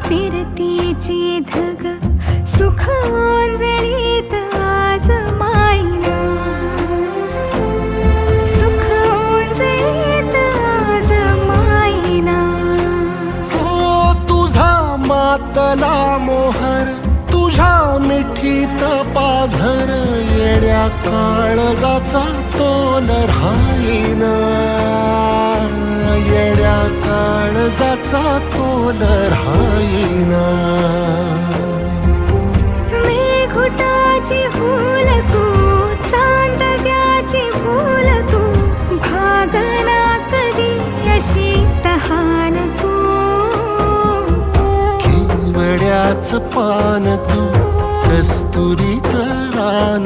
फिरतीची धग सुख ओंजळीत आज माईना, सुख ओंजळीत आज माईना. हो तुझा मातला मोहर, तुझ्या मिठीत पाझर, येड्या काळजाचा तोल राहीना, येड्या काळजाचा तोल राहीना. मेघुटाची फूल तू, चांदण्याची फूल तू, भागना कधी अशी तहान तू. केवड्याच पान तू, कस्तुरीच रान